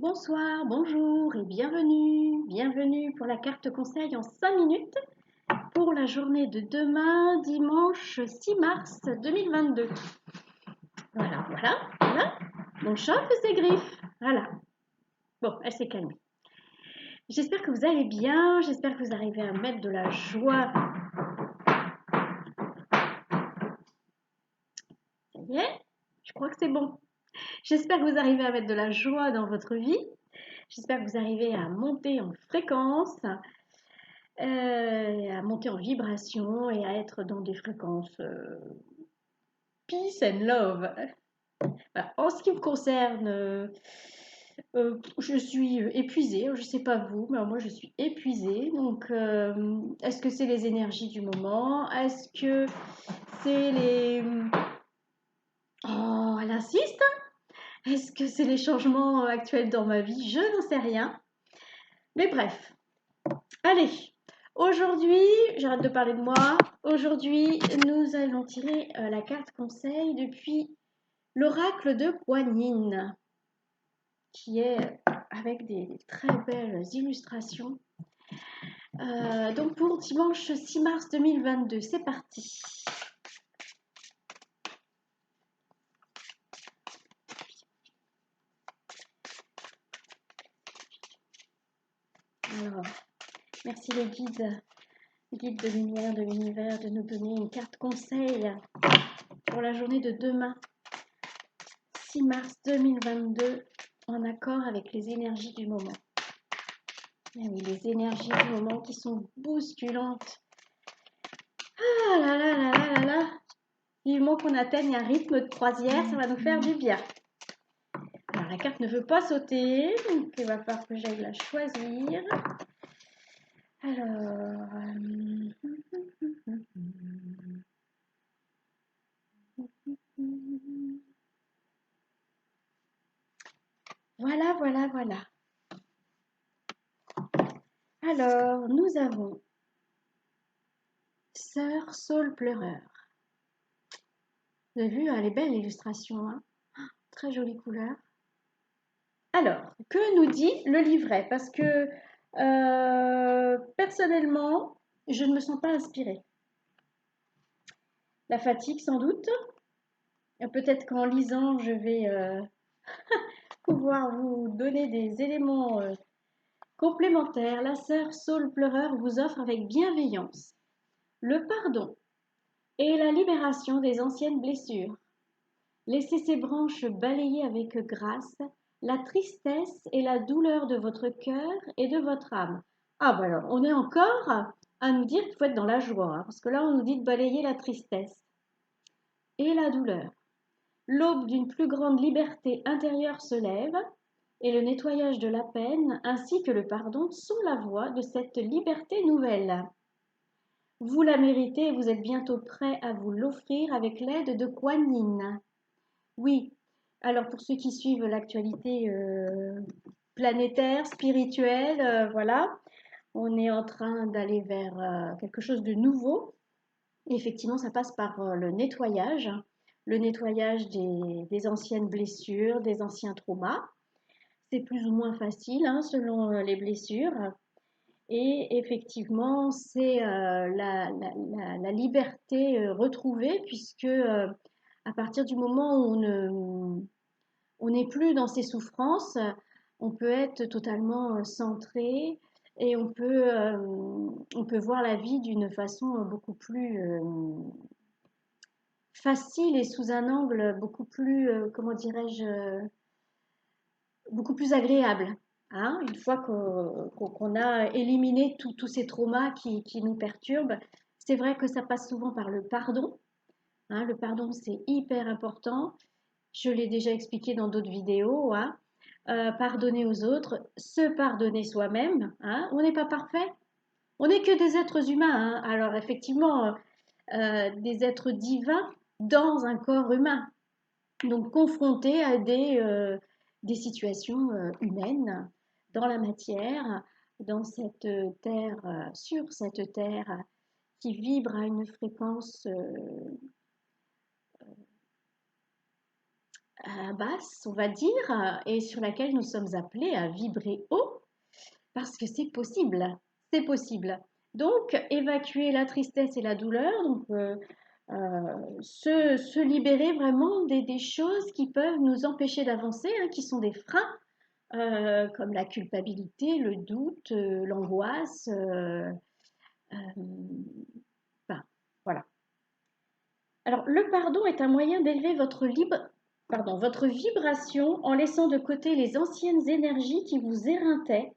Bonsoir, bonjour et bienvenue. Bienvenue pour la carte conseil en 5 minutes pour la journée de demain, dimanche 6 mars 2022. Voilà. Mon chat fait ses griffes. Voilà. Bon, elle s'est calmée. J'espère que vous allez bien. J'espère que vous arrivez à mettre de la joie. Ça y est, je crois que c'est bon. J'espère que vous arrivez à mettre de la joie dans votre vie. J'espère que vous arrivez à monter en fréquence. À monter en vibration et à être dans des fréquences peace and love. Voilà. En ce qui me concerne, je suis épuisée. Je ne sais pas vous, mais moi je suis épuisée. Donc, est-ce que c'est les énergies du moment? Est-ce que c'est les... Oh, elle insiste. Est-ce que c'est les changements actuels dans ma vie? Je n'en sais rien. Mais bref, allez. Aujourd'hui, j'arrête de parler de moi. Aujourd'hui, nous allons tirer la carte conseil depuis l'oracle de Kuan Yin, qui est avec des très belles illustrations. Donc pour dimanche 6 mars 2022, c'est parti. Alors, merci les guides de lumière de l'univers, de nous donner une carte conseil pour la journée de demain, 6 mars 2022, en accord avec les énergies du moment. Et oui, les énergies du moment qui sont bousculantes. Ah là là là là là là. Vivement qu'on atteigne un rythme de croisière, ça va nous faire du bien. Alors la carte ne veut pas sauter, donc il va falloir que j'aille la choisir. Alors... Voilà. Alors, nous avons Sœur Saule Pleureur. Vous avez vu, elle est belle l'illustration, hein? Très jolie couleur. Alors, que nous dit le livret? Parce que personnellement, je ne me sens pas inspirée. La fatigue sans doute. Peut-être qu'en lisant, je vais pouvoir vous donner des éléments complémentaires. La sœur Saule Pleureur vous offre avec bienveillance le pardon et la libération des anciennes blessures. Laissez ces branches balayer avec grâce la tristesse et la douleur de votre cœur et de votre âme. Ah ben alors, on est encore à nous dire qu'il faut être dans la joie, hein, parce que là on nous dit de balayer la tristesse et la douleur. L'aube d'une plus grande liberté intérieure se lève, et le nettoyage de la peine ainsi que le pardon sont la voie de cette liberté nouvelle. Vous la méritez et vous êtes bientôt prêt à vous l'offrir avec l'aide de Kuan Yin. Oui, alors pour ceux qui suivent l'actualité planétaire, spirituelle, voilà, on est en train d'aller vers quelque chose de nouveau. Et effectivement, ça passe par le nettoyage des anciennes blessures, des anciens traumas. C'est plus ou moins facile hein, selon les blessures. Et effectivement, c'est la liberté retrouvée puisque à partir du moment où on n'est plus dans ses souffrances, on peut être totalement centré et on peut voir la vie d'une façon beaucoup plus facile et sous un angle beaucoup plus, comment dirais-je, beaucoup plus agréable. Hein, une fois qu'on a éliminé tous ces traumas qui nous perturbent, c'est vrai que ça passe souvent par le pardon. Hein, le pardon, c'est hyper important. Je l'ai déjà expliqué dans d'autres vidéos. Hein. Pardonner aux autres, se pardonner soi-même. Hein. On n'est pas parfait. On n'est que des êtres humains. Hein. Alors effectivement, des êtres divins dans un corps humain. Donc confrontés à des situations humaines dans la matière, dans cette terre, sur cette terre qui vibre à une fréquence basse, on va dire, et sur laquelle nous sommes appelés à vibrer haut, parce que c'est possible, c'est possible. Donc, évacuer la tristesse et la douleur, donc se libérer vraiment des choses qui peuvent nous empêcher d'avancer, hein, qui sont des freins, comme la culpabilité, le doute, l'angoisse. Euh, enfin, voilà. Alors, le pardon est un moyen d'élever votre vibration en laissant de côté les anciennes énergies qui vous éreintaient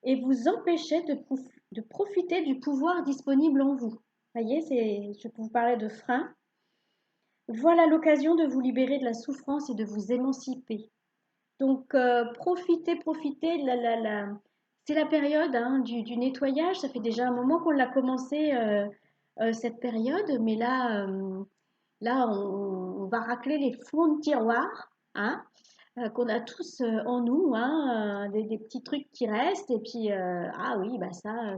et vous empêchaient de profiter du pouvoir disponible en vous. Vous voyez, je vous parlais de frein. Voilà l'occasion de vous libérer de la souffrance et de vous émanciper. Donc, profitez. C'est la période, hein, du nettoyage. Ça fait déjà un moment qu'on l'a commencé, cette période, mais là, on va racler les fonds de tiroir, hein, qu'on a tous en nous, hein, des petits trucs qui restent. Et puis, ah oui, bah ça,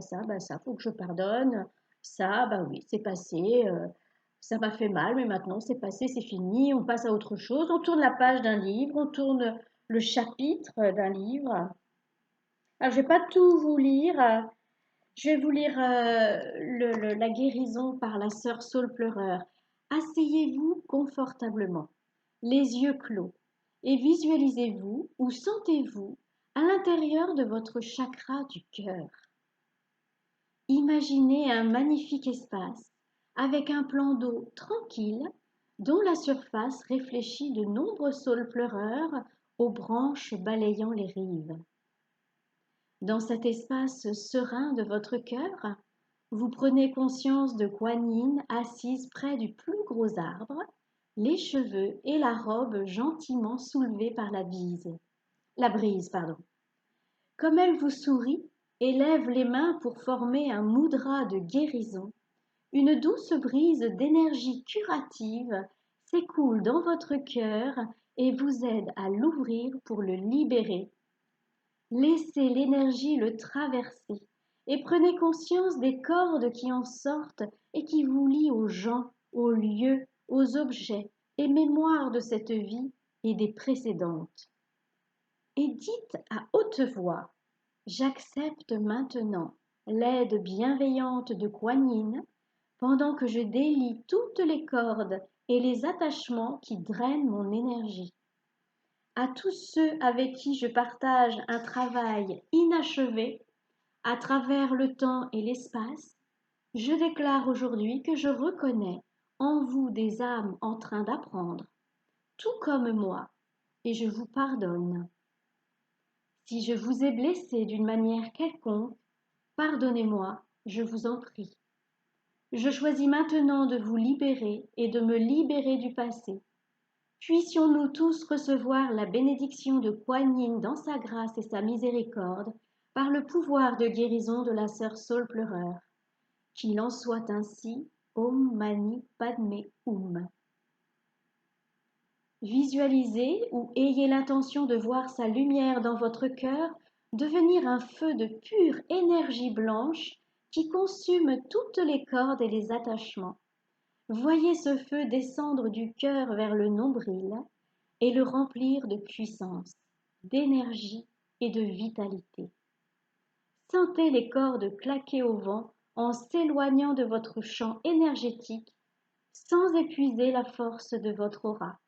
faut que je pardonne. Ça, bah oui, c'est passé. Ça m'a fait mal, mais maintenant c'est passé, c'est fini. On passe à autre chose. On tourne la page d'un livre, on tourne le chapitre d'un livre. Alors, je vais pas tout vous lire. Je vais vous lire la guérison par la sœur Saule Pleureur. Asseyez-vous confortablement, les yeux clos, et visualisez-vous ou sentez-vous à l'intérieur de votre chakra du cœur. Imaginez un magnifique espace avec un plan d'eau tranquille dont la surface réfléchit de nombreux saules pleureurs aux branches balayant les rives. Dans cet espace serein de votre cœur, vous prenez conscience de Kuan Yin assise près du plus gros arbre, les cheveux et la robe gentiment soulevés par la brise, pardon. Comme elle vous sourit et lève les mains pour former un mudra de guérison, une douce brise d'énergie curative s'écoule dans votre cœur et vous aide à l'ouvrir pour le libérer. Laissez l'énergie le traverser et prenez conscience des cordes qui en sortent et qui vous lient aux gens, aux lieux, aux objets et mémoires de cette vie et des précédentes. Et dites à haute voix: j'accepte maintenant l'aide bienveillante de Kuan Yin pendant que je délie toutes les cordes et les attachements qui drainent mon énergie. À tous ceux avec qui je partage un travail inachevé à travers le temps et l'espace, je déclare aujourd'hui que je reconnais en vous des âmes en train d'apprendre, tout comme moi, et je vous pardonne. Si je vous ai blessé d'une manière quelconque, pardonnez-moi, je vous en prie. Je choisis maintenant de vous libérer et de me libérer du passé. Puissions-nous tous recevoir la bénédiction de Kuan Yin dans sa grâce et sa miséricorde, par le pouvoir de guérison de la sœur Saule Pleureur. Qu'il en soit ainsi, Om Mani Padme Hum. Visualisez ou ayez l'intention de voir sa lumière dans votre cœur devenir un feu de pure énergie blanche qui consume toutes les cordes et les attachements. Voyez ce feu descendre du cœur vers le nombril et le remplir de puissance, d'énergie et de vitalité. Sentez les cordes claquer au vent en s'éloignant de votre champ énergétique sans épuiser la force de votre aura.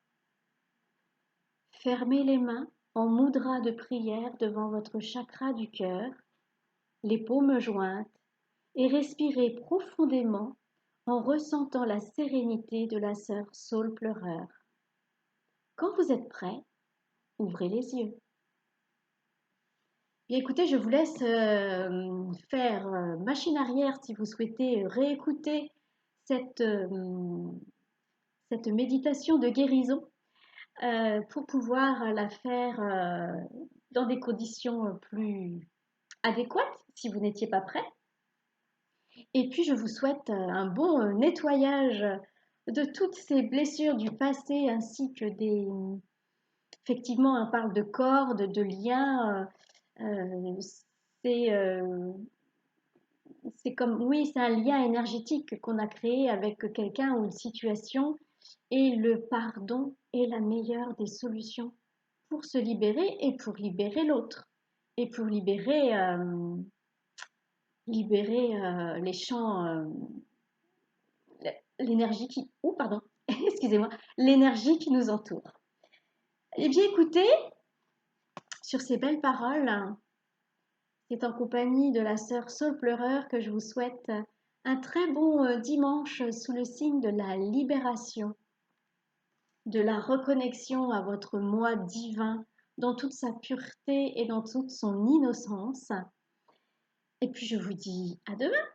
Fermez les mains en mudra de prière devant votre chakra du cœur, les paumes jointes, et respirez profondément en ressentant la sérénité de la sœur Saule Pleureur. Quand vous êtes prêt, ouvrez les yeux. Bien, écoutez, je vous laisse faire machine arrière si vous souhaitez réécouter cette, cette méditation de guérison pour pouvoir la faire dans des conditions plus adéquates si vous n'étiez pas prêt. Et puis, je vous souhaite un bon nettoyage de toutes ces blessures du passé ainsi que des... Effectivement, on parle de cordes, de liens. C'est c'est comme, oui, c'est un lien énergétique qu'on a créé avec quelqu'un ou une situation. Et le pardon est la meilleure des solutions pour se libérer et pour libérer l'autre et pour libérer les champs, l'énergie qui, oh pardon, excusez-moi, l'énergie qui nous entoure. Eh bien, écoutez, sur ces belles paroles, c'est en compagnie de la sœur Saule Pleureur que je vous souhaite un très bon dimanche sous le signe de la libération, de la reconnexion à votre moi divin dans toute sa pureté et dans toute son innocence. Et puis je vous dis à demain.